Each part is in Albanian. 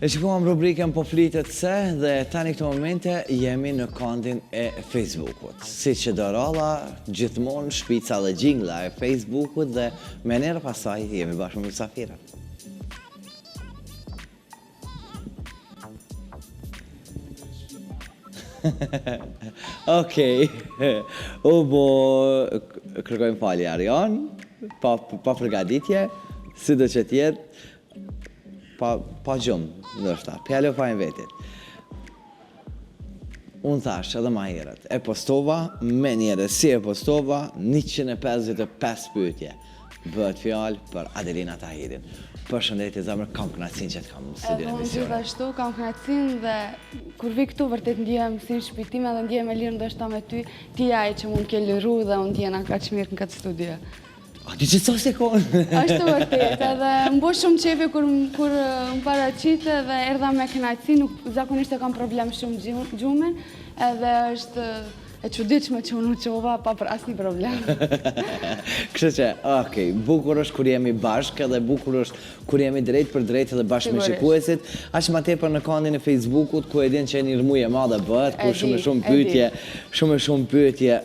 E shikuam rubrikën Po flitet se dhe tani këto momente jemi në kondin e Facebookut. Si që do rolla, gjithmonë shpica dhe gjingla e Facebookut dhe me njerë pasaj jemi bashkë me mysafira. Okej, u bo kërkojmë falje Arion, pa përgatitje, si do që tjetë, pa gjumë, ndoshta, pjallo pa e vetit. Unë thash edhe ma herët, e postova, me njëre si e postova, 155 pyetje. Bëhet fjallë për Adelina Tahirin. Përshëndetje zemër, kam kënaqësinë që të kam në studion unë emisione. gjithashtu kam kënaqësinë dhe kur vi këtu vërtet ndjehem si në shpitime dhe ndjehem e lirë ndoshta me ty, ti ai që mund ke liru dhe unë t'jena kaq mirë në këtë studio. A ti që se konë? Ashtu vërtet, edhe më bo shumë qefi kur më paraqite dhe erdha me kënaqësi, nuk zakonisht e kam problem shumë gjumin, edhe është e çuditshme që unë qova pa për asnjë problem. Kështu që, okej, bukur është kur jemi bashkë edhe bukur është kur jemi drejt për drejt edhe bashkë me shikuesit, aq më tepër në kondin e Facebookut ku e din që një rrëmuj e madhe bëhet, ku shumë pyetje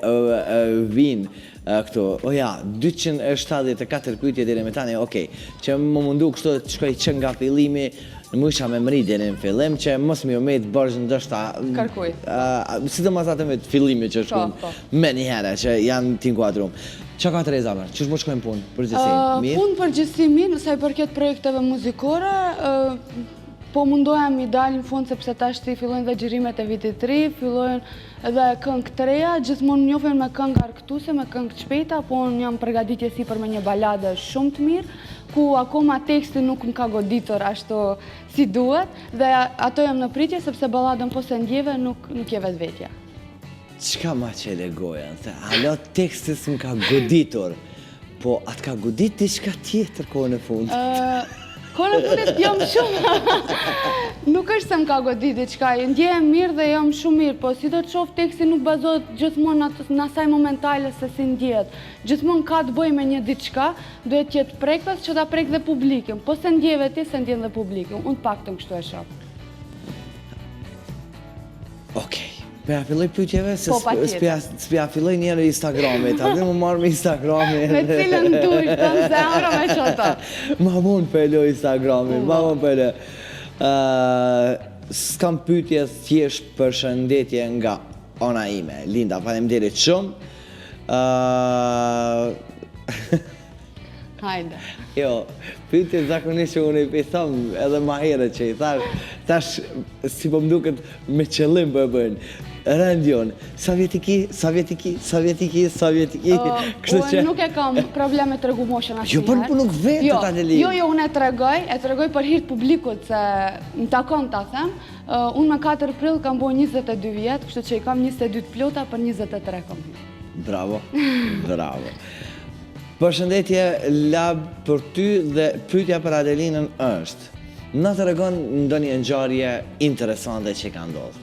vinë këtu. O ja, 274 pyetje deri me tani, okej, që më mundu kështu të shkoj që nga fillimi, më isha me mri deri në fillim që mos më me të bërgjë ndoshta Kërkuj. Sidomos atë me të fillimi që shkojmë me një herë që janë t'inkuadrum. Qa ka të reza mërë? Qështë më shkojmë punë? Përgjithsi? Mirë? Punë përgjithsi mirë, sa i përket projekteve muzikore, po mundohem i dalë në fund sepse tash ti fillojnë dhe xhirimet e vitit të ri, fillojnë edhe këngë të reja, gjithmonë njohin me këngë argëtuese, me këngë të shpejta, po unë jam përgatitje si për me një balade shumë të mirë, ku akoma teksti nuk më ka goditur ashtu si duhet, dhe ato jam në pritje sepse baladën po se ndjeve nuk je vetvetja. Qka ma qele goja? Alo tekstis më ka goditur, po atë ka godit diçka tjetër kohën e fundit? Kohën e fundit jam shumë, nuk është se më ka godit diçka, ndjehem mirë dhe jam shumë mirë, po si do të shoh teksti nuk bazohet gjithmonë në asaj momentale se si ndjehet. Gjithmonë ka të bëjë me një diçka, duhet të jetë prekës që ta prek dhe publikun, po se ndjeve ti, se ndjen dhe publikun, unë paktën kështu e shoh. Okej. Pëja filloj pyetjeve, se Po, patjetër. s'pja filloj njerë Instagramit, atë më marrë me Instagramit. Me cilën dush, të në zemra me qota. Ma mund pëlloj Instagramit, ma mund pëlloj. S'kam pyetje thjesht për shëndetje nga ona ime. Linda, faleminderit shumë. Hajde. Jo, pyetje zakonisht që unë i thom edhe ma herët që i thash si po mduket me qëllim po e bëjnë. Rendion, sovjetiki. Unë nuk e kam probleme të regu moshën asnjëherë. Jo, për nuk vetë të Adelin. Jo, unë e tregoj për hir të publikut, se më takon ta them. Unë me 4 prill kam bo 22 vjetë, kështu që i kam 22 plota për 23 kom. Bravo, bravo. Përshëndetje lab për ty dhe pyetja për Adelinën është, na tregon ndonjë ngjarje interesante që ka ndodhur?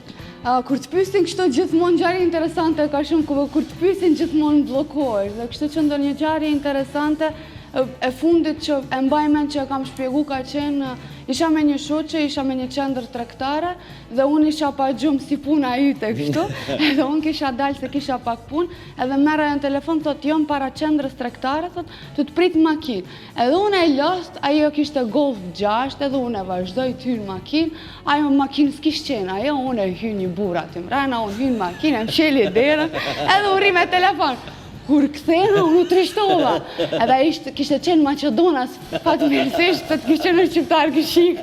Kur të pyesin kështu gjithmonë ngjarje interesante ka shumë, kur të pyesin gjithmonë bllokohesh, dhe kështu që ndonjë ngjarje interesante e fundit që e mbaj mend që e kam shpjegu ka qenë, isha me një shoqe, isha me një qendër tregtare dhe unë isha pa gjumë si puna yte kështu, edhe unë kisha dalë se kisha pak punë, edhe merra në telefon, thot, jom para qendrës tregtare, thot, të prit makinë. Edhe unë e lost, ajo kishte Golf 6, edhe unë e vazhdoj të hyrë makinë, ajo makinë s'kish qenë, ajo unë e hyrë një burra të mrena, unë hyrë makinë, e më sheli e derën, edhe u rri me telefon. Kur këthena, unë u trishtova. Edhe kishte qenë Macedonas, fatmirësisht, se të kishte qenë në shqiptarë këshik.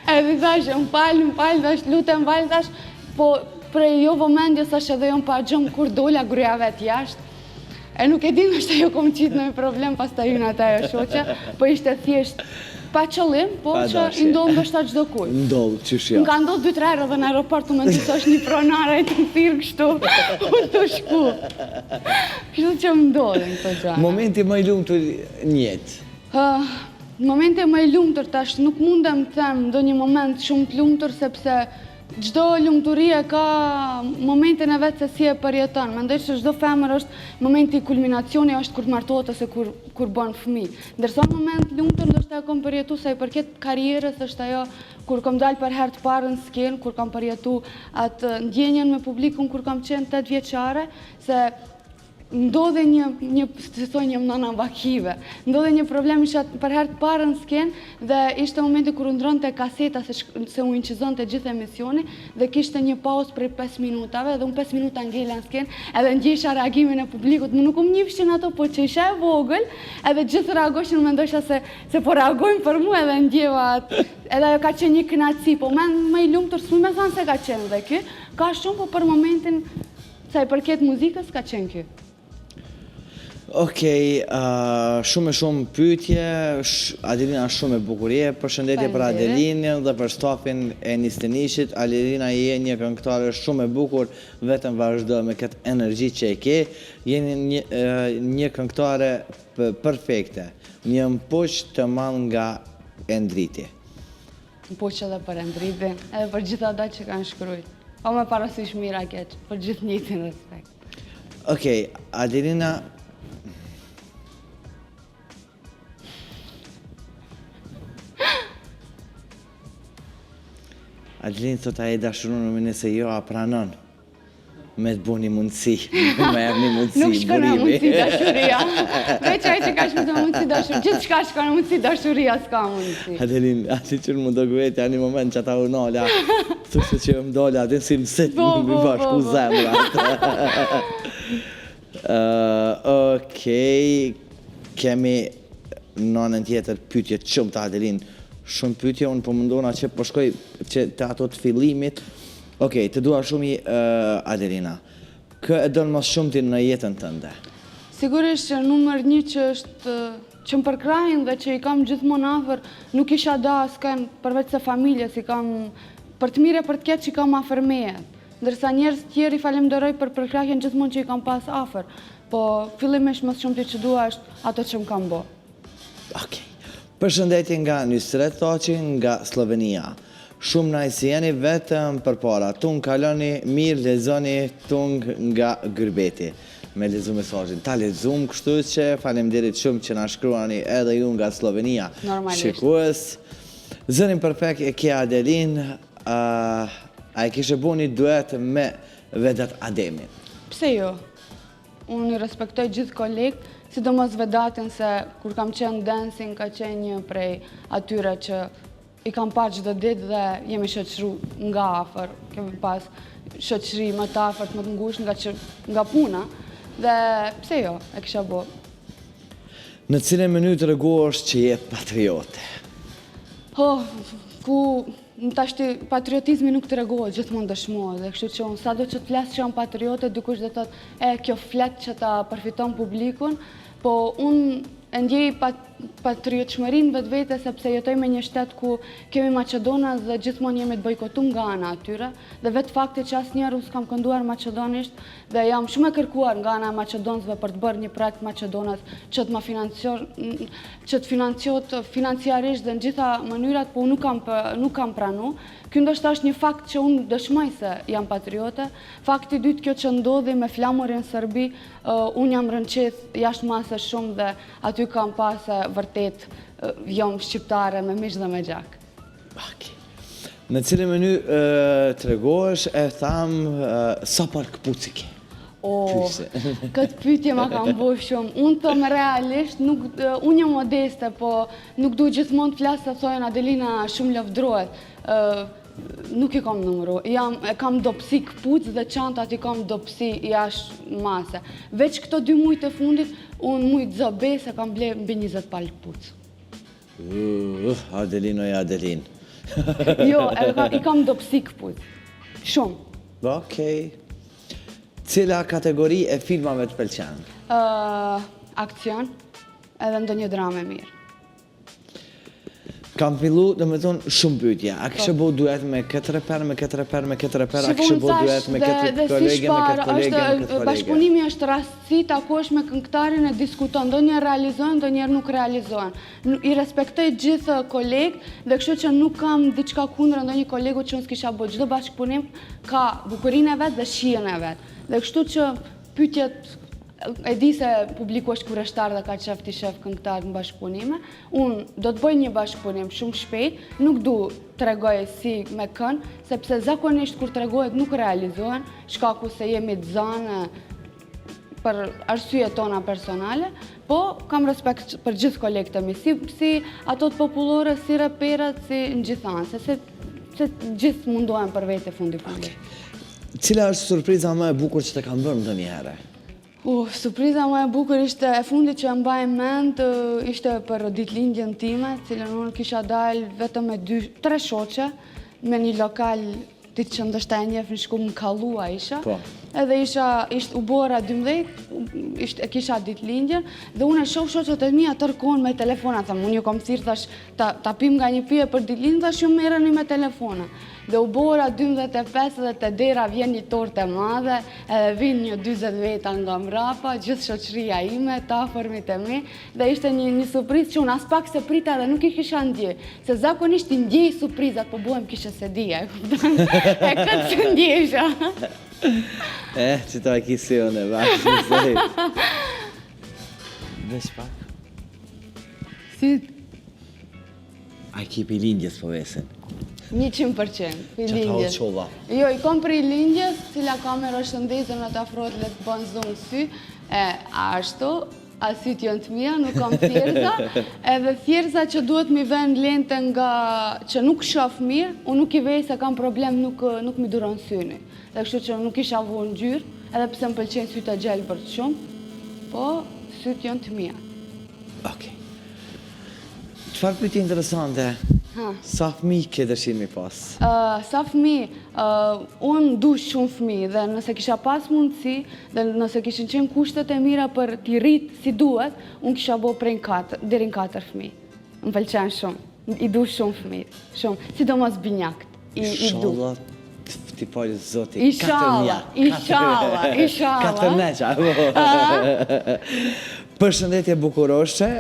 Edhe thash, më falë, thash, lutem falë, thash, po prej jo vëmendjes thash edhe jom pa gjëmë kur dola gruja vetë jashtë. E nuk e din është ajo kom qitë në problem, pas ta hynë ata e shoqe, po ishte thjesht pa qëllim, po që i ndodhë ndoshta çdo kujt. Ndodhë, qysh ja. Më ka ndodhë 2-3 herë edhe në aeroport, të më ndësosh një pronare e të më thirë kështu, unë të shku. Kështu që më ndodhë në të gjana. Momenti më i lumtur në jetë? Momenti më i lumtur tash nuk mundem të them ndonjë moment shumë të lumtur sepse Çdo lumturie ka momentin e vet se si e përjeton. Mendoj se çdo femër është momenti i kulminacioni është kur martohet ose kur bën fëmijë. Ndërsa në moment lumtur ndoshta e kam përjetuar sa i përket karrierës është ajo kur kam dalë për herë të parë në skenë, kur kam përjetuar atë ndjenjen me publikun kur kam qenë 8 vjeçare, se ndodhe një nëna vakive, ndodhe një problem isha për herë të parë në skenë dhe ishte momenti kur u ndronte kaseta se u incizonte gjithë emisioni dhe kishte një pauzë prej 5 minutave dhe unë 5 minuta ngela në skenë edhe ndjesha reagimin e publikut, më nuk njifshin ato, po që isha e vogël edhe gjithë reagoshin më ndosha se po reagojnë për mu edhe ndjeva edhe ajo ka qenë një kënaqësi, po më i lumtur s'mu me thanë se ka qenë dhe ky, ka shumë, po për momentin sa i përket muzikës ka qenë ky. Okej, shumë pyetje, Adelina shumë e bukurie, përshëndetje për Adelinën dhe për stafin e Nistenishit. Adelina je një këngëtare shumë e bukur, vetëm vazhdo me këtë energji që e ke, jeni një këngëtare perfekte, një mpuq të madh nga Endriti. Mpuq edhe për Endriti, edhe për gjithë ata që kanë shkruajtur. O me parasysh mira keq, për gjithë njëjtin respekt. Okej, Adelina, Adelin thot a e dashuron me nëse jo a pranon me të buni mundësi, me erë një mundësi, Nuk shkon në mundësi dashuria. Veç ai që ka shkon në mundësi dashuria, gjithë shka shkon në mundësi dashuria s'ka mundësi. Adelin, ati që më do gëveti, një moment që ata u nolla, thushe që më dolla, atë si më setë më bashku zemrat. Okej, kemi nënën tjetër pyetje shumë të Adelin. Shumë pyetje, unë po mundona që po shkoj që të ato të fillimit. Okej, të dua shumë i Adelina. Kë e donë më shumë ti në jetën tënde? Sigurisht që numër 1 që është që më përkrajnë dhe që i kam gjithmonë afër, nuk isha da asken përveç se familjes, i kam për të mire për të keq që i kam afër meje. Ndërsa njerëz tjerë i falenderoj për përkrajnë gjithmonë që i kam pas afër, po fillimisht më shumë ti që dua është ato që më kam bo. Okej. Përshëndetje nga Nusret Thaçi nga Slovenia. Shumë nice jeni vetëm përpara. Tung kaloni, mirë lexoni tung nga Gërbeti. Me lexu mesazhin. Ta lexum, kështu që faleminderit shumë që na shkruani edhe ju nga Slovenia. Normalisht. Shikues, zërin perfekt e ke Adelin, a e kishe bu një duet me Vedat Ademin? Pse jo? Unë i respektoj gjithë kolegë, sidomos Vedatin se kur kam qenë dancing ka qenë një prej atyre që i kam parë çdo ditë dhe jemi shoqëru nga afër. Kemi pas shoqëri më të afërt, më të ngushtë nga puna dhe pse jo, e kisha bo. Në cilën mënyrë të regohesh që je patriote? Tashti patriotizmi nuk të regohet gjithmonë dëshmohet dhe kështu që unë sado që të flasë që jam patriote, dikush dhe thotë kjo flet që ta përfiton publikun, po unë e ndjej patriotshmërinë vetvete sepse jetoj me një shtet ku kemi Maqedonas dhe gjithmonë jemi të bojkotuar nga ana atyre dhe vetë fakti që asnjëherë s'kam kënduar maqedonisht dhe jam shumë e kërkuar nga ana e maqedonesve për të bërë një projekt Maqedonas që të financiohet financiarisht dhe në gjitha mënyrat, po nuk kam pranu. Ky ndoshta është një fakt që unë dëshmoj se jam patriote. Fakti i dytë, kjo që ndodhi me flamurin në Serbi, unë jam rënqeth jashtë mase shumë dhe aty kam pasë vërtet jam shqiptare me mish dhe me gjak. Në cilën mënyrë të regohesh e thamë sa par këpucike? Këtë pyetje ma kam bëjë shumë. Unë thëmë realisht, unë jam modeste, po nuk du gjithmonë të flasë të thojnë Adelina shumë lëvdrohet. Nuk i kam numëru. Kam dopsi këpuc dhe çantat i kam dopsi jashtë mase. Veç këto 2 muaj të fundit, unë mujtë zëbe se kam ble mbi 20 palë këpuc. Adelino e Adelin. Jo, i kam dopsi këpuc. Shumë. Okej. Cila kategori e filmave të pëlqen? Akcion, edhe ndonjë dramë mirë. Kam fillu, dhe me thonë, shumë pyetje. A kështë bo duet me këtë reper, me këtë reper, me këtë reper, a kështë bo duet me këtë kolege, me këtë kolege, me këtë kolege? Bashkëpunimi është rastësi takosh me këngëtarin e diskuton, do njerë realizohen, do njerë nuk realizohen. I respektoj gjithë kolegë dhe kështu që nuk kam diçka kundër ndonjë kolegu që unë s'kisha bo. Çdo bashkëpunim ka bukurinë e vetë dhe shijen e vetë. Dhe kështu që pyetjet e di se publiku është kureshtar dhe ka qef t'i shef këngëtar në bashkëpunime. Unë do të bëj një bashkëpunim shumë shpejt, nuk du tregoj si me kënë, sepse zakonisht kur tregohet nuk realizohen, shkaku se jemi të zanë për arsye tona personale, po kam respekt për gjithë kolegët e mi, si ato të popullore, si reperët, si në gjithanë, se gjithë mundohen për vete fundi fundi. Cila është surpriza më e bukur që të kam bërë ndonjë herë? Surpriza më e bukur ishte e fundit që mbaj mend, ishte për ditëlindjen time, cilën unë kisha dalë vetëm me 3 shoqe, me një lokal ditë që ndështë e njef në shku më kalua isha. Edhe ishte u bora 12, kisha ditëlindjen, dhe unë e shoh shoqet e mija tërkon me telefona, thëmë, unë ju kom thirë, thash, ta pim nga një pije për ditëlindjen, thash ju merreni me telefona. Dhe u bora 12:05 dhe të dera vjen një torte madhe, edhe vinë një 20 veta nga mrapa, gjithë shoqëria ime, ta afërmit e mi, dhe ishte një surprizë që unë as pak se prita dhe nuk i kisha ndje, se zakonisht i ndjej surprizat, po buhem kisha se dija, e këtë që ndjesha. Që ta kisione, bashkë në sejtë. Vesh pak? Si? A ki pi lindjes po vesin? 100%, i lindjes. qova? Jo, i kom për i lindjes, cila kamera shëndezën në të afrot le të bënë zonë sy, ashtu, a syt janë të mija, nuk kam thjerza, edhe thjerza që duhet mi ven lente nga që nuk shof mirë, unë nuk i vej se kam problem, nuk mi duron syni. Dhe kështu që nuk isha vu në gjyrë, edhe pse më pëlqenë syt e gjellë për të shumë, po syt janë të mija. Okej. Qëfar pyetje interesante? Sa fëmijë ke dëshirë mi pas? Sa fëmijë, unë dush shumë fëmijë dhe nëse kisha pas mundësi dhe nëse kishin qenë kushtet e mira për t'i rritë si duhet, unë kisha bo deri në 4 fëmijë. Më pëlqen shumë, i dush shumë fëmijë, shumë, sidomos binjakt, i du. Inshallah, ti pojë zoti, 4 Inshallah. 4 meqa. Përshëndetje bukuroshe,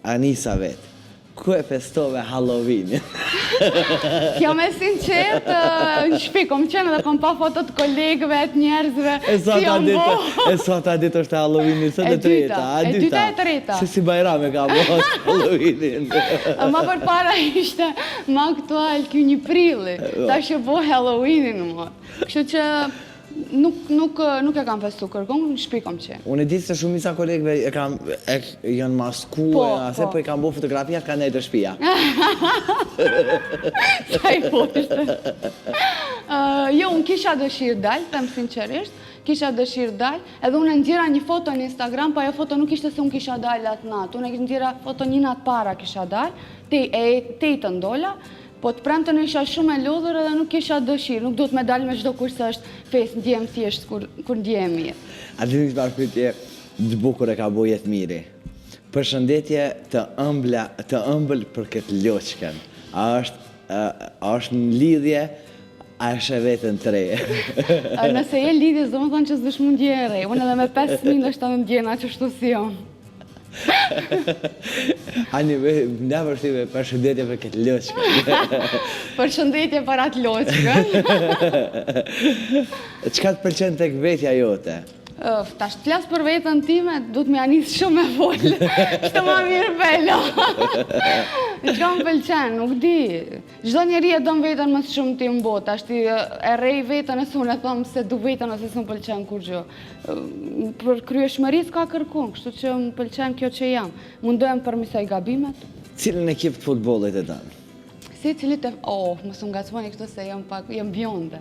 Anisa vetë. Ku e festove Halloween? Kjo me sinqetë, në shpi, kom qenë dhe kom pa fotot kolegëve, të njerëzve, si jam bo. E sot a ditë është Halloween, sot e treta. E dyta e treta. Se si Bajrami ka bo Halloweenin. Ma për para ishte ma aktual kjo 1 prilli, ta shë bo Halloweenin më. Kështu që nuk e kam festu kërkon, në shpi kom qenë. Unë e ditë se shumica kolegëve janë masku, ase po i kam bo fotografia, ka nejtë shpia. Sa i poshtë. Jo, unë kisha dëshirë dalë, them sinqerisht, kisha dëshirë dalë, edhe unë ndjera një foto në Instagram, pa jo foto nuk ishte se unë kisha dalë atë natë, unë ndjera foto një natë para kisha dalë, te i të ndolla, po të premtën isha shumë e lodhur edhe nuk kisha dëshirë, nuk duhet me dalë me çdo kurse është fesë, ndjehem thjesht kur ndjehem mirë. A dini çfarë pyetje të bukur e ka bo jetë miri? Përshëndetje të ëmbël për këtë loçken. A është në lidhje, a është e vetën të re? Nëse je lidhje, do më thonë që s'dush mund ndje re. Unë edhe me 5.000 është të ndjena që shtu si jonë. Ani, nga vërshtive, përshëndetje për këtë loçkën. Përshëndetje për atë loçkën. Qka të pëlqen tek vetja jote? Ta shtë flasë për vetën time, du të me anisë shumë e folë. Shtë ma mirë bella. Qka më pëlqen, nuk di. Gjdo njeri e dëm vetën më shumë ti më botë. Ashtë e rej vetën e su në thëmë se du vetën ose su më pëlqen kur gjë. Për kryeshmëris ka kërkun, kështu që më pëlqen kjo që jam. Mundohem përmisoj gabimet. Cilën ekip të futbollit e danë? Si cilit e... më së ngacmoni kështu se jam bjonde.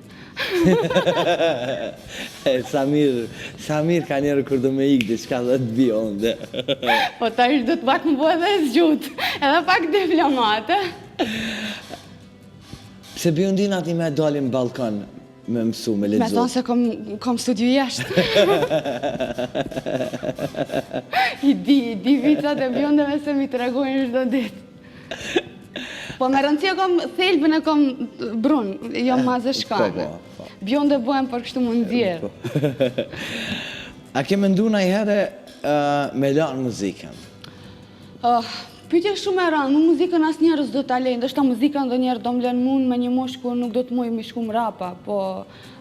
Samir ka njerë kur do me ikë diçka dhe të bjonde. Po ta ishtë du të pak më bëhe dhe zgjut, edhe pak diplomate. Pse bjondinat i me dalim balkon me mësu, me ledzu? Me tonë se kom studiu jashtë. I di vicat e bjondeve se mi të regojnë çdo ditë. Po me rëndësia kam thelbën e kam brun, jo mazë shkane. Bjonde bëhem për kështu më ndjerë. A ke mendu na i herë me lanë muzikën? Pyetje shumë e rëndë, në muzikën asë njerës do talent, është ta muzikën dhe njerë do më lënë mund me një moshë ku nuk do të muj me shku mrapa, po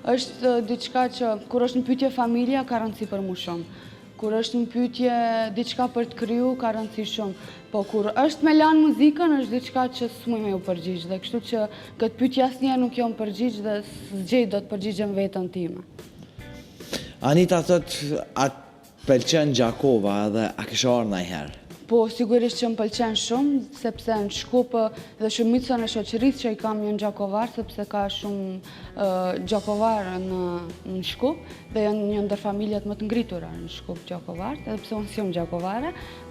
është diçka që kur është në pyetje familja, ka rëndësi për mu shumë. Kur është në pyetje diçka për të kryu, ka rëndësi shumë. Po kur është me lanë muzikën, është diçka që s'muj me ju përgjigjë, dhe kështu që këtë pyetje asë njerë nuk jo më përgjigjë dhe s'gjej do të përgjigjëm vetën time. Anita thot, a pëlqen Gjakova dhe a kështë orë na i herë? Po, sigurisht që më pëlqen shumë, sepse në Shkupë dhe shumicën e shoqërisë që i kam një në Gjakovar, sepse ka shumë Gjakovar në Shkupë, dhe janë një ndër familjet më të ngritura në Shkupë Gjakovar, edhe pse unë si jam Gjakovare,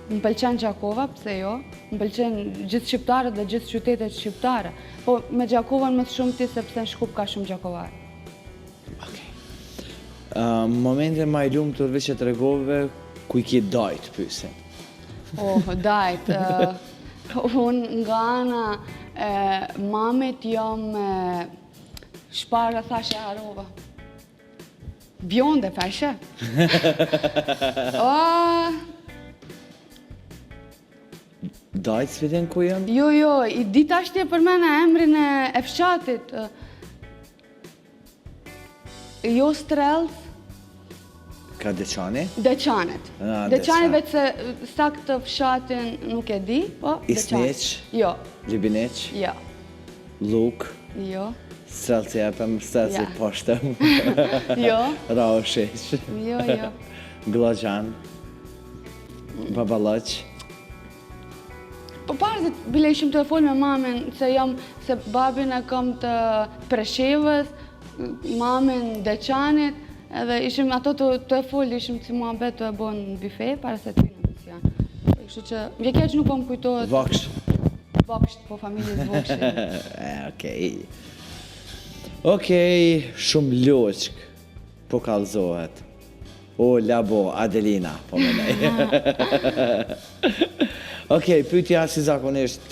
më pëlqen Gjakova, pse jo, më pëlqen gjithë shqiptarët dhe gjithë qytetet shqiptare, po me Gjakovën më të shumë ti, sepse në Shkupë ka shumë Gjakovar. Momente ma i lumë të rrëve që të regove, ku i ki dajtë pysin? Dajtë. Unë nga ana mamet jam shparë thashe harova. Bjonde, fashe. Dajtë s'viden ku janë? Jo, i dita ashtje për mene emrin e fshatit. Jo Strelës. Ka Deçani? Deçanet. Deçanet veç se sakt të fshatin nuk e di, po Isneq? Jo. Libineq? Jo. Luk? Jo. Strelci jepem, strelci poshtëm? Jo. Raosheq? Jo. Glogjan? Babalëq? Po parë të bile ishim të folë me mamin, se babin e kam të Preshevës, mamin Deçanit, edhe ishim ato të e folë, ishim si muhabet të e bon në bife, para se të vinë në misjanë. Kështu që, vje keq nuk po më kujtojët... Voksh? Voksh, po familjes Voksh. Okej, shumë loqk, po kalzohet. O, labo, Adelina, po me nej. Okej, pytja si zakonisht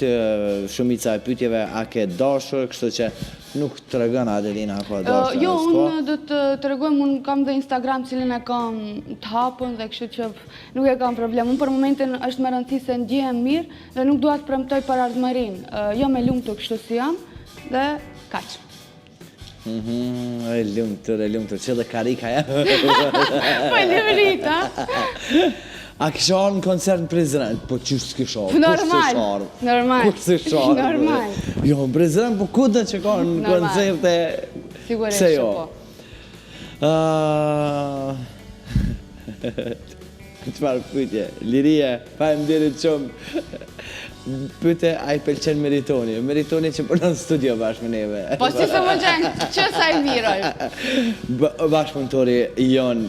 shumica e pytjeve a ke dashur, kështu që nuk të regën Adelina ako dashur. Jo, unë do të regojmë, unë kam dhe Instagram cilin e kam të hapën dhe kështu që nuk e kam problem. Unë për momentin është më rëndësi se ndjehem mirë dhe nuk duat premtoj për ardhëmërin. Jo me lumë të kështu si jam dhe kaqë. E lumë të, që dhe karika ja? Po livrit, ha? A kisha arë në koncert në Prizren? Po qështë s'kisha arë? Normal. Kusë s'kisha arë? Normal. Jo, në Prizren, po ku dhe që ka në koncerte? Sigurisht që po. Qëfar pytje? Lirie, faleminderit shumë. Pyte, a i pëlqen Meritoni? Meritoni që përnë në studio bashkë me neve. Po si se më gjenë, që sa i miroj? Bashkëpunëtori jonë,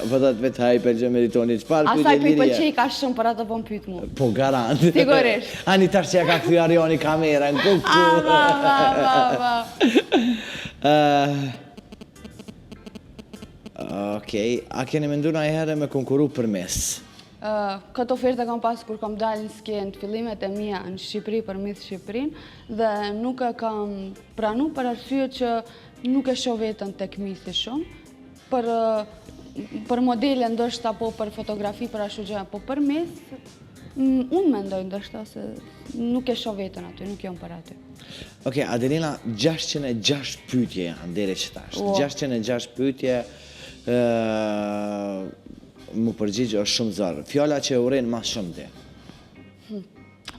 vëdat vetë a i pëlqen Meritoni. Asa i pëlqej ka shumë për atë pëm pytë mu. Po, garant. Sigurisht. Ani tash që ja ka këthy Arioni kamera në kuku. Okej, a keni mendu na i herë me konkuru për mes? Këtë ofertë kam pasë kur kam dalë në skend fillimet e mija në Shqipëri për Miss Shqipërin dhe nuk e kam pranu për arsye që nuk e shoh vetën tek Missi shumë për modele ndoshta po për fotografi për ashtu gjë, po për Miss unë mendoj ndoshta se nuk e shoh vetën aty, nuk jam për aty. Okej, Adelina, 606 pyetje janë deri që tash. 606 pyetje mu përgjigjë është shumë zarë. Fjalla që e urejnë ma shumë dhe?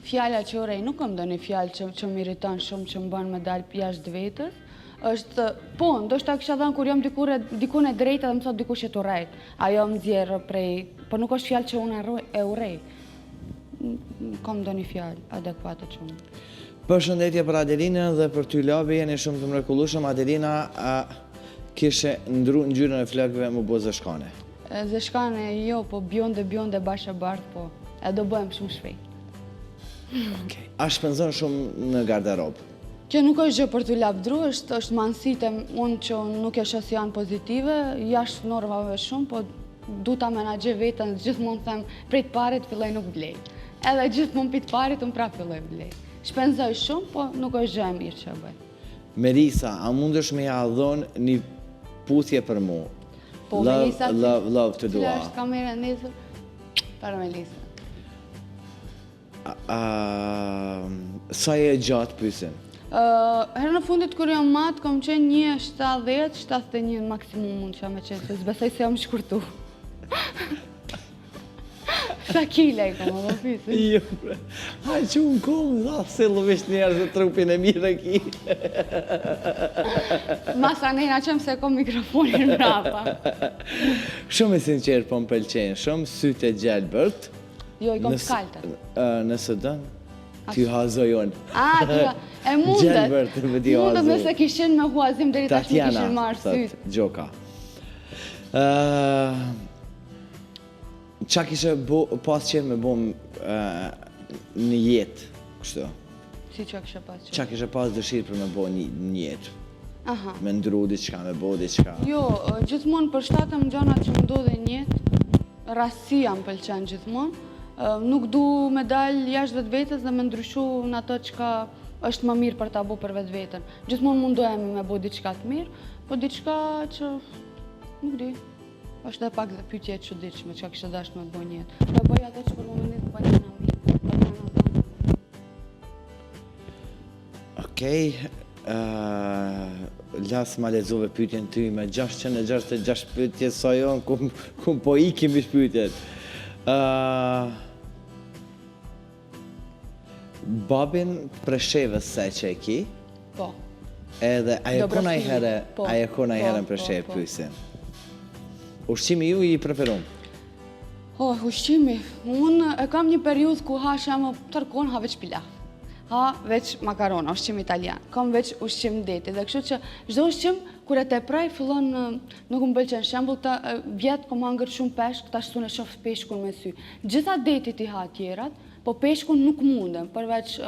Fjalla që urejnë, nuk kam do një fjallë që më iritan shumë që më banë me dalë jashtë vetës. është, po, ndoshta kisha dhënë kur jam dikun e drejtë dhe më thot dikush e të urejt. Ajo më zjerë prej, por nuk është fjallë që unë e urej. Kam do një fjallë adekuate që unë. Përshëndetje për Adelinën dhe për ty Labi, jeni shumë të mrekullueshëm. Adelina kishe ndru ngjyrën e flakëve më bo zeshkane. Zeshkane jo, po bjonde bashkë bardh, po. E do bëhem shumë shpejt. A shpenzon shumë në garderobë? Që nuk është gjë për të labdru, është manësit e unë që nuk e shoh si janë pozitive, jashtë normave shumë, po du ta menaxhe vetën, gjithmonë them prej të parit filloj nuk blej. Edhe gjithmonë prej të parit unë prapë filloj blej. shpenzoj shumë, po nuk është gjë e mirë që e bëj. Melisa, a mundesh me ja dhënë një puthje për mu? Po, Melisa, Love të dua. Cila është kamera nesër? Para Melisa. Sa e gjatë pysin? Herë në fundit kër jam matë, kom qenë 1,70, 71 maksimum mund që me qenë, se zbesoj se jam shkurtu. Sa kile i kom, më pysin. Jo, bre. Ha që unë kom, da, se lëvisht njerë dhe trupin e mirë e ki. Masa nejna qëmë se kom mikrofonin në rapa. Shumë e sinqerë po më pëlqenë, shumë sytë e gjelbërt. Jo, i kom shkaltët. Nëse dënë, t'ju hazojon. E mundet. Gjelbërt me t'ju hazojon. Mundet nëse kishin me huazim dhe rritash me kishin marë sytë. Gjoka. Qa kishe pas qenë me bo një jetë, kështu? Si që kishe pas qenë? Qa kishe pas dëshirë për me bo një jetë? Aha. Me ndru diçka, me bo diçka? Jo, gjithmonë përshtatëm gjanat që më ndodhin jetë, rastësia më pëlqen gjithmonë. Nuk du me dalë jashtë vetë vetës dhe me ndryshu në ato që është më mirë për ta bo për vetë vetën. Gjithmonë mundohemi me bo diçka të mirë, po diçka që nuk di. është dhe pak dhe pytje e çuditshme që kishte dashur me bëj jetë. Do bëj ato që për momentin po jam mirë. Okej, las ma lexove pyetjen ty me 666 pyetje sa jon ku po ikim me pyetjet. Babin Preshevës se që e ki? Po. Edhe ajo kona i herë në Preshevë pyesin. Ushqimi ju i preferum? Ushqimi. Unë e kam një periudhë ku ha shemë tërkon ha veç pilaf. Ha veç makarona, ushqim italian. Kam veç ushqim deti. Dhe kështu që çdo ushqim kur e teproj fillon nuk më pëlqen. Shembull ta vjet kom hangër shumë peshk, tash e shoh peshkun me sy. Gjitha detit i ha tjerat, po peshkun nuk mundem, përveç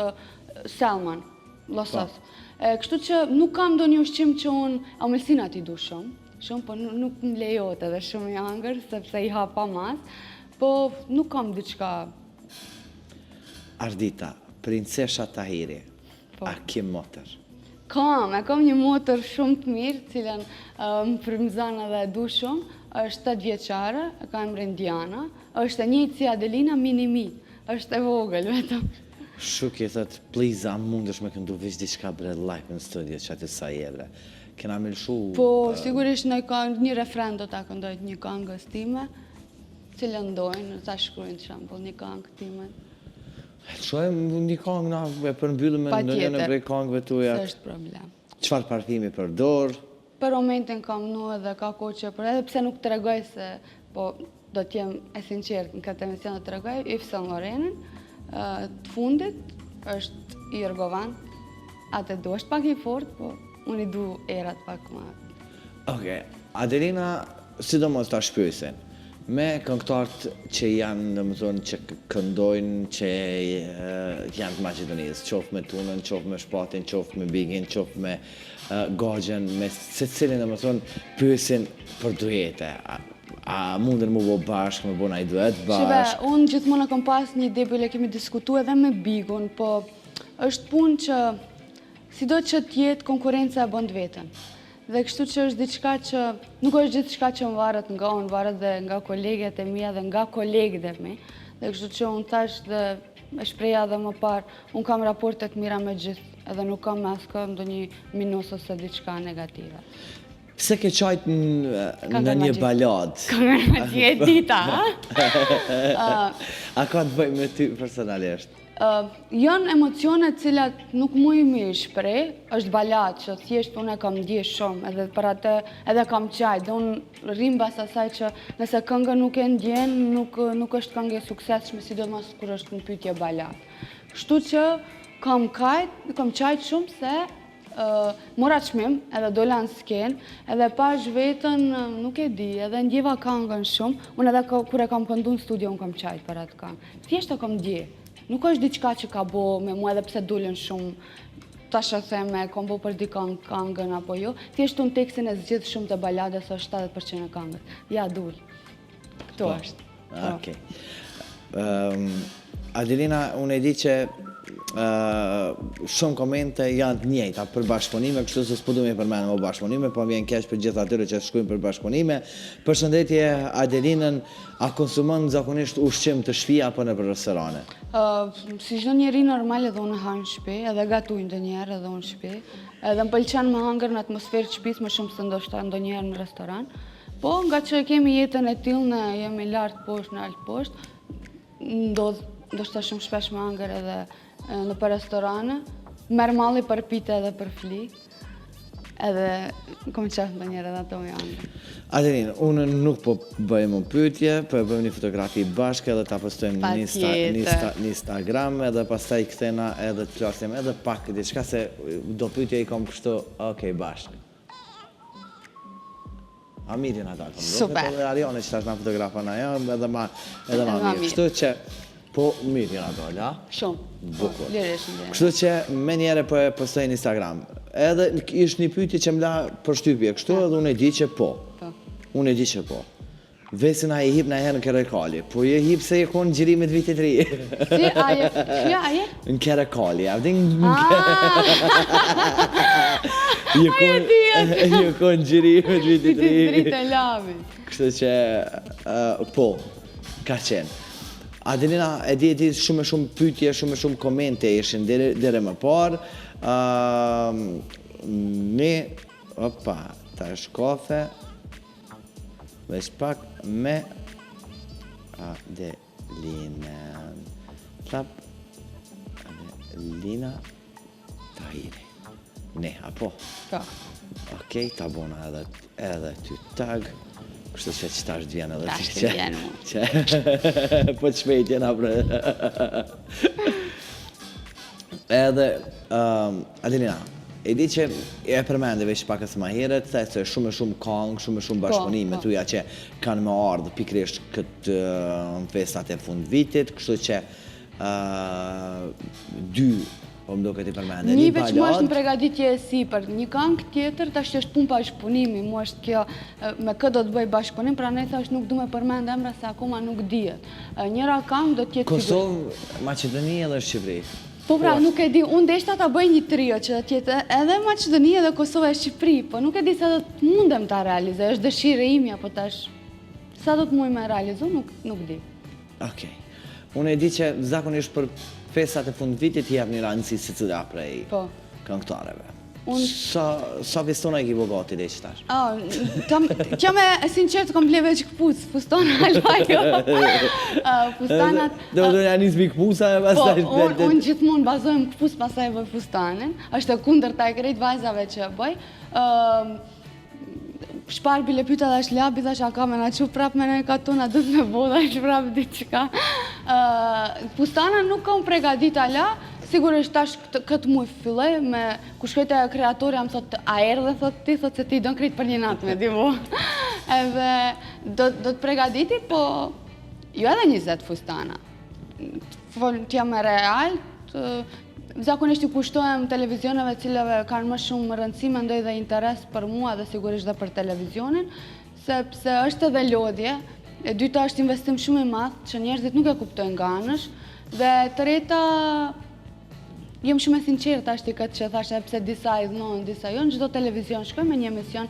salmon, losos. Kështu që nuk kam ndonjë ushqim që unë amëlsinat i du shumë. Po nuk më lejohet edhe shumë i hangër, sepse i ha pa mas, po nuk kam diçka. Ardita, princesha Tahiri, a ki motër? Kam një motër shumë të mirë, cilën më frymëzon edhe e du shumë, është 8 vjeçare, e ka emrin Diana, është e njëjtë si Adelina mini-mi, është e vogël vetëm. Shuk i thët, please, a mundesh me këndu vish diçka bre live në studio që aty sa jele? Kena me lëshu... Po, sigurisht në një refren do ta këndojt një këngës time, cilën ndojnë, ta shkrujnë të shambull një këngë time. Shojmë një këngë na e përmbyllim me ndonjën e prej këngëve tuja. Së është problem. Çfarë parfimi përdor? Për momentin kam nu edhe ka kohë që për edhe pse nuk të regoj se, po do t'jem e sinqert në këtë emision të regoj, Yves Saint Laurentin, të fundit është Jurgovan, atë du është pak i fort, po unë i du erat pak ma. Oke, Adelina, sidomos ta shpyesin, me këngëtarët që janë, në më thonë, që këndojnë, që janë të Maqedonisë, qofë me Tunën, qofë me Shpatin, qofë me Bigin, qofë me Gogjen, me se cilin, në më thonë, pyesin për duete. A mundën mu bo bashkë, me bo na i duet bashkë? Shive, unë gjithmonë kam pas një ide, bile kemi diskutu edhe me Bigun, po është punë që sido që t'jetë konkurenca e bënd vetën. Dhe kështu që është diçka që, nuk është gjithçka që më varet nga unë, varet dhe nga kolegët e mija dhe nga kolegët e mi. Dhe kështu që unë tash dhe e shpreja dhe më parë, unë kam raportet mira me gjithë, edhe nuk kam askë ndonjë minus ose diçka negative. Pse ke qajtë në një baladë? Këngën me ti e dita, ha? A ka të bëj me ty personalisht? Janë emocionet cilat nuk muj mi shprej, është balat që thjesht unë e kam ndjesh shumë, edhe për atë edhe kam qajt, dhe unë rrim bas asaj që nëse këngë nuk e ndjen, nuk është këngë e sukseshme, sidomos kur është në pyetje balat. Kështu që kam qajt shumë se mora çmim, edhe dola në sken, edhe pash vetën, nuk e di, edhe ndjeva këngën shumë, unë edhe kur e kam këndu në studio, unë kam qajt për atë këngë. Thjesht e kam ndje. Nuk është diçka që ka bo me mua edhe pse dullin shumë, tash e theme, kom bo për dikon këngën apo jo, thjesht unë tekstin e zgjidh shumë të balades është 70% e këngës. Ja, dull. Këto është. Okej. Adelina, unë e di që shumë komente janë të njëjta për bashkëpunime, kështu se s'po du me përmenë më bashkëpunime, po vjen keq për gjithë atyre që shkojnë për bashkëpunime. Përshëndetje Adelinën, a konsumon zakonisht ushqim të shtëpia apo në për restorane? Si çdo njeri normal edhe unë ha në shtëpi, edhe gatuj ndonjëherë edhe unë në shtëpi. Edhe më pëlqen me hangër në atmosferë të shtëpisë më shumë se ndoshta ndonjëherë në restoran. Po nga që kemi jetën e tillë, ne jemi lart poshtë, në alt poshtë, ndoshta shumë shpesh me hangër edhe në për restorane, merr malli për pite edhe për flik, edhe kom qef ndonjëherë edhe ato me hangër. Adelin, unë nuk po bëjmë pyetje, po bëjmë një fotografi bashkë edhe ta postojmë në Instagram edhe pastaj kthena edhe të flasim edhe pak diçka se do pyetje I kom kështu, okej, bashkë. A mirë në dalë, super. Edhe Arione që tash në fotografën ajo, edhe ma mirë. Kështu që, po mirë në dalë, a? Shumë, bukur. Lirisht. Kështu që me njere po e postoj në Instagram. Edhe ishtë një pyetje që më la për shtypje, kështu edhe unë e di që po. Unë e di që po. Vesin a I hip në herë në Kerekali, po je hip se je konë gjirimit vitit ri. Si, aje? Në Kerekali, a vdin Je konë gjirimit vitit ri. Vitit ri të lavit. Kështu që, po, ka qenë. Adelina, e di shumë pyetje, shumë komente ishin dhere më parë. Ne, opa, ta është kafe, veç pak me Adelinën. Tlap, Adelina Tahiri. Ne, apo? Ka. Okej, ta bona edhe ty tag. Kështu që qëta është vjenë edhe Tash të vjenë mu. Po të shpejt jena bre. Edhe, Adelina, e di që e përmende veç pakës ma heret, se është shumë kong, shumë bashkëpunime tuja që kanë më ardhë pikrisht këtë festat e fund vitit, kështu që dy, po më do këtë I përmende. Një veç mu është në pregaditje e sipër, një këngë tjetër, tash që është punë bashkëpunimi, mu është kjo, me këtë do të bëj bashkëpunim, pra ne thash nuk du me përmende emra se akoma nuk dihet. Njëra këngë do tjetë Kosovë, Maqedoni edhe Shqipëri. Po pra, nuk e di, unë deshta ta bëj një trio që do tjetë edhe Maqedoni edhe Kosova e Shqipëri, po nuk e di sa do të mundem ta realizoj, është dëshirë imja, po tash, sa do të muj me realizu, nuk di. Okej. Unë e di që zakonisht për festat e fund vitit jep një rëndësi si cila prej këngëtarëve. Sa festona I ki bogati dhe që tash? Kjo me sinqert kom ble veç këpuc, fustona alvajo. Fustanat... Do të janë nisë mi këpusa e pasaj... Po, unë gjithmonë bazojmë këpuc pasaj bëj fustanin, është kundër ta e krejt vajzave që bëj. Shpar bile pyta dhe është labi, dhe a ka me na që prap me ne ka tona, dhët me boda është prap diçka. Fustana nuk kam pregadit ala, sigurisht tash këtë muj filloj, me ku shkojte kreatori, jam thot, a erdhe, thot ti, thot se ti do në krejt për një natë me divu. Edhe do të pregaditi, po jo edhe 20 fustana. T'jam me real, zakonisht I kushtohem televizioneve cilave kanë më shumë rëndësi, mendoj dhe interes për mua dhe sigurisht dhe për televizionin, sepse është edhe lodhje, e dyta është investim shumë I madh, që njerëzit nuk e kuptojnë nga anësh, dhe të reta, jem shumë e sinqert ashti këtë që thashe, pse disa I dhënohen, disa jo, në çdo televizion shkoj me një emision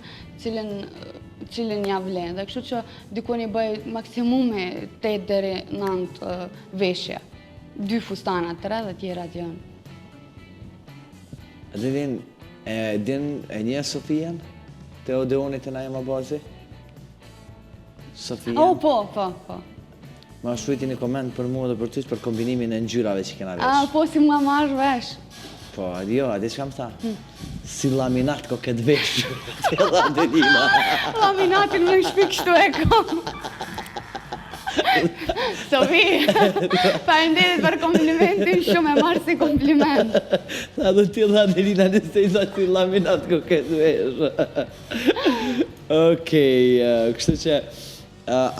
cilin ja vlen, dhe kështu që dikun I bëj maksimumi 8 deri 9 veshje, 2 fustana, 3 dhe tjerat janë. Adelin, e një Sofijan? Te Odeonit e na jema bazi? Sofijan? Oh, po. Ma shkruajti një koment për mua dhe për ty për kombinimin e ngjyrave që kena vesh. Po, si mua marrë vesh. Po, jo, a di që kam tha? Si laminat ko këtë vesh. Tjela Adelina. Laminatin në shpik kështu e kom. Sofi, falenderit për komplimentin, shumë e marrë si kompliment. Tha do tjela Adelina në sejsa si laminat ko këtë vesh. Okej, kështu që,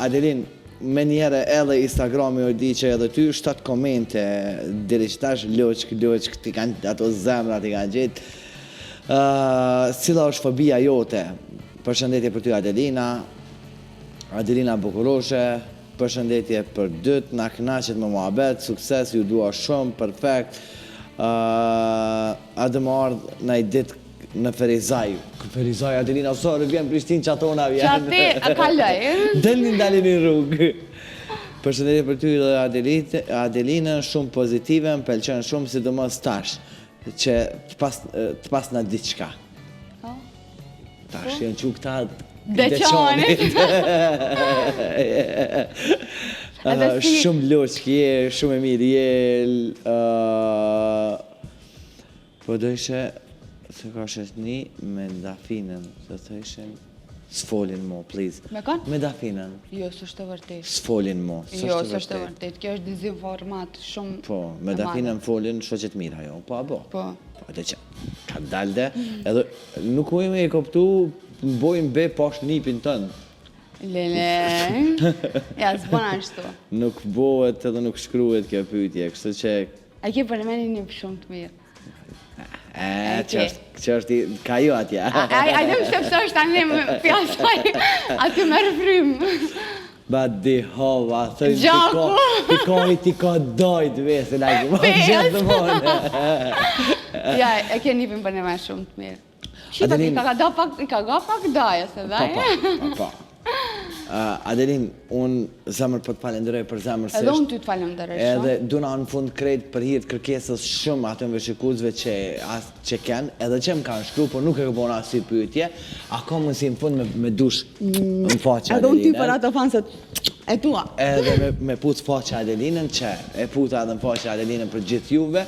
Adelin, me njëre edhe Instagrami o di që edhe ty 7 komente diri që tash loqk ti kanë ato zemrat I kanë gjetë. Cila është fobia jote? Përshëndetje për ty Adelina Bukuroshe, përshëndetje për dytë, na kënaqet me muhabet, sukses, ju dua shumë, perfekt. A dhe më ardhë në i ditë në Ferizaj. Ferizaj, Adelina, sorë, vjen Prishtinë që atona vjen. Që ati, kaloj. Dalin në rrugë. Përshëndetje për ty dhe Adelina, shumë pozitive, më pëlqen shumë, sidomos tash, që të pas në diçka. Tash janë që këta Deqonit. Shumë loqë je, shumë e mirë je. Po do ishe, se ka shetni me dafinën, do të ishe, s'folin mo, please. Me kanë? Me dafinën. Jo, së është të vërtet. S'folin mo, Jo, së është të vërtet. Kjo është dezinformat shumë. Po, me dafinën folin shoqet mira jo, po abo. Po. Po, dhe që, ka dalde, edhe nuk ujme e koptu, bojmë be poshtë nipin tënë. Lele, ja, s'bona ashtu. Nuk bohet edhe nuk shkruhet kjo pyetje, kështu që... A ke për meni një shumë të mirë. Që është ka ju atja. A dhe më shepsoj tani me fjasaj, aty me rëfrymë. Ba di hova, thëjmë Gjaku! Pikoni ti ka dojt vesën, a ke ma gjithë të mone. Ja, e ke nipin për një me shumë të mirë. Shqipa, i ka ga pak daje, se daje. Pa. Adelin, unë zemër për të falenderoj për zemërsisht. Edhe unë ty të falenderoj shumë. Edhe duna në fund krejt për hirtë kërkesës shumë atëmve shikuzve që kenë, edhe që më kanë shkru, por nuk e këpona si pyetje, a ka mësi në fund me dush në faqe Adelinën. Edhe unë ty për ato fansët e tua. Edhe me putë faqe Adelinën, që e puta edhe në faqe Adelinën për gjithë juve.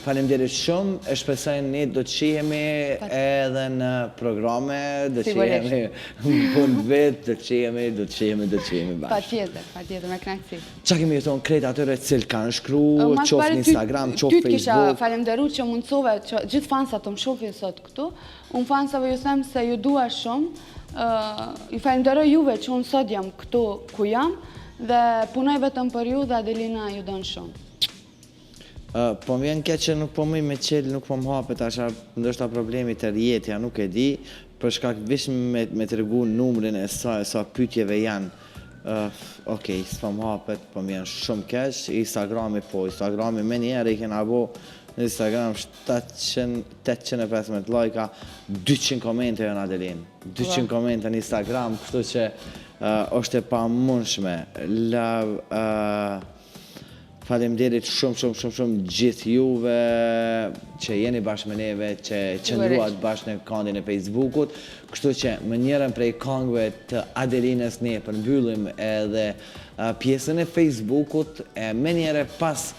Faleminderit shumë, e shpresojnë ne do të shihemi edhe në programe, do të shihemi në fund vetë, do të shihemi bashkë. Patjetër, me knaqësi. Qa kemi jetonë krejt atyre cilë kanë shkru, qofë në Instagram, qofë Facebook? Ty të kisha falemderu që mundësove që gjithë fansat të më shofin sot këtu. Unë fansave ju them se ju dua shumë, ju falemderoj juve që unë sot jam këtu ku jam, dhe punoj vetëm për ju dhe Adelina ju donë shumë. Po më vjen keq që nuk po mëj me qelë, nuk po më hapet, asha ndoshta problemi të rjetja, nuk e di, për shkak vish me të regu numrin e sa pytjeve janë. Okej, s'po më hapet, po më vjen shumë keq, Instagrami me njerë i kena bo në Instagram 815 lajka, 200 komente janë Adelin, 200 komente në Instagram, kështu që është e pa mundshme. Falemderit shumë gjithë juve që jeni bashkë me neve, që qëndruat bashkë në kandin e Facebookut. Kështu që më njërën prej kangve të Adelinës ne përmbyllim edhe pjesën e Facebookut, me njëre pas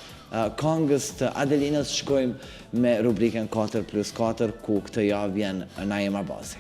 kangës të Adelinës shkojmë me rubrikën 4+4, ku këtë javë vjen Naima Bazi.